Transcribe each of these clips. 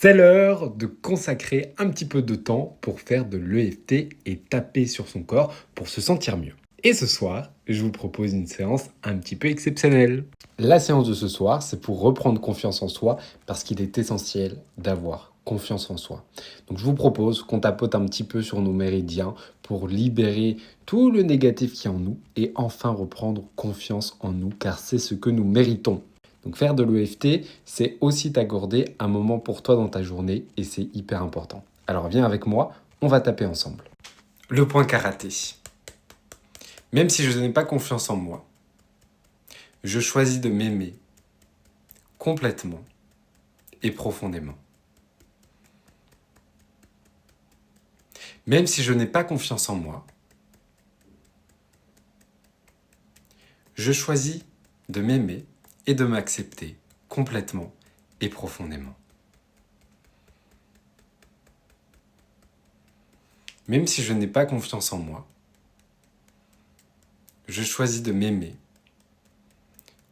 C'est l'heure de consacrer un petit peu de temps pour faire de l'EFT et taper sur son corps pour se sentir mieux. Et ce soir, je vous propose une séance un petit peu exceptionnelle. La séance de ce soir, c'est pour reprendre confiance en soi parce qu'il est essentiel d'avoir confiance en soi. Donc je vous propose qu'on tapote un petit peu sur nos méridiens pour libérer tout le négatif qui est en nous et enfin reprendre confiance en nous car c'est ce que nous méritons. Donc faire de l'EFT, c'est aussi t'accorder un moment pour toi dans ta journée et c'est hyper important. Alors viens avec moi, on va taper ensemble. Le point karaté. Même si je n'ai pas confiance en moi, je choisis de m'aimer complètement et profondément. Même si je n'ai pas confiance en moi, je choisis de m'aimer et de m'accepter complètement et profondément. Même si je n'ai pas confiance en moi, je choisis de m'aimer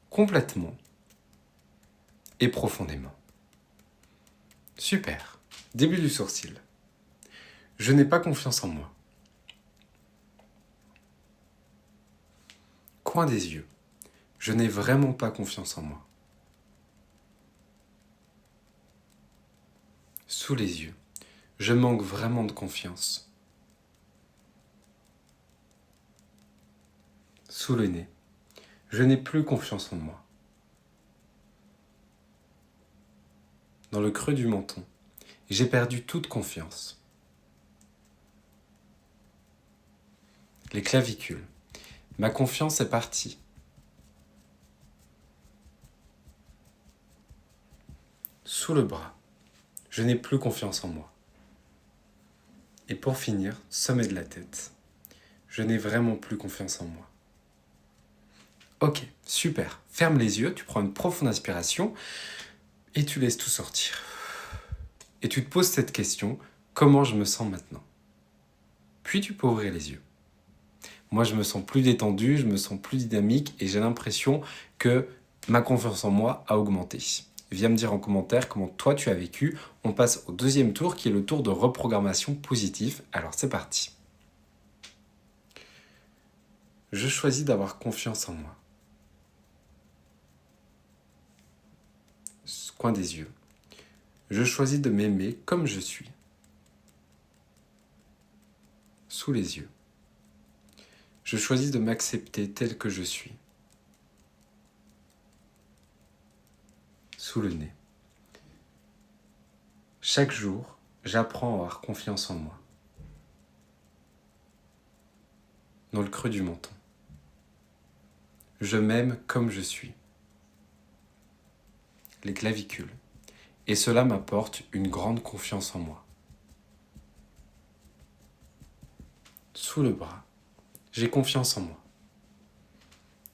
complètement et profondément. Super. Début du sourcil. Je n'ai pas confiance en moi. Coin des yeux. Je n'ai vraiment pas confiance en moi. Sous les yeux. Je manque vraiment de confiance. Sous le nez. Je n'ai plus confiance en moi. Dans le creux du menton. J'ai perdu toute confiance. Les clavicules. Ma confiance est partie. Sous le bras. Je n'ai plus confiance en moi. Et pour finir, sommet de la tête. Je n'ai vraiment plus confiance en moi. Ok, super. Ferme les yeux, tu prends une profonde inspiration et tu laisses tout sortir. Et tu te poses cette question, comment je me sens maintenant? Puis tu peux ouvrir les yeux. Moi, je me sens plus détendu, je me sens plus dynamique et j'ai l'impression que ma confiance en moi a augmenté. Viens me dire en commentaire comment toi tu as vécu. On passe au deuxième tour qui est le tour de reprogrammation positive. Alors c'est parti. Je choisis d'avoir confiance en moi. Coin des yeux. Je choisis de m'aimer comme je suis. Sous les yeux. Je choisis de m'accepter tel que je suis. Sous le nez. Chaque jour, j'apprends à avoir confiance en moi. Dans le creux du menton. Je m'aime comme je suis. Les clavicules. Et cela m'apporte une grande confiance en moi. Sous le bras. J'ai confiance en moi.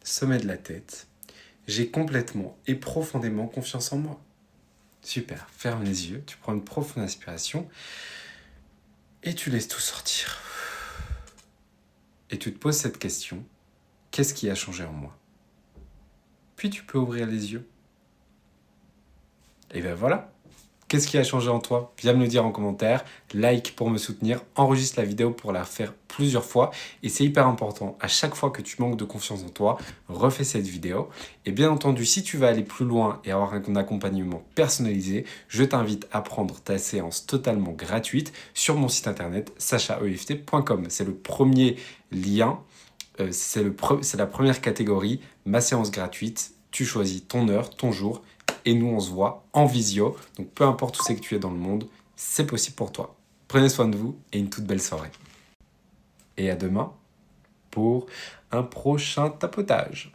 Sommet de la tête. J'ai complètement et profondément confiance en moi. Super, ferme les yeux, tu prends une profonde inspiration et tu laisses tout sortir. Et tu te poses cette question, qu'est-ce qui a changé en moi? Puis tu peux ouvrir les yeux. Et bien voilà. Qu'est-ce qui a changé en toi? Viens me le dire en commentaire, like pour me soutenir, enregistre la vidéo pour la faire plusieurs fois et c'est hyper important. À chaque fois que tu manques de confiance en toi, refais cette vidéo. Et bien entendu, si tu veux aller plus loin et avoir un accompagnement personnalisé, je t'invite à prendre ta séance totalement gratuite sur mon site internet sachaeft.com. C'est le premier lien, c'est la première catégorie, ma séance gratuite. Tu choisis ton heure, ton jour. Et nous, on se voit en visio. Donc, peu importe où c'est que tu es dans le monde, c'est possible pour toi. Prenez soin de vous et une toute belle soirée. Et à demain pour un prochain tapotage.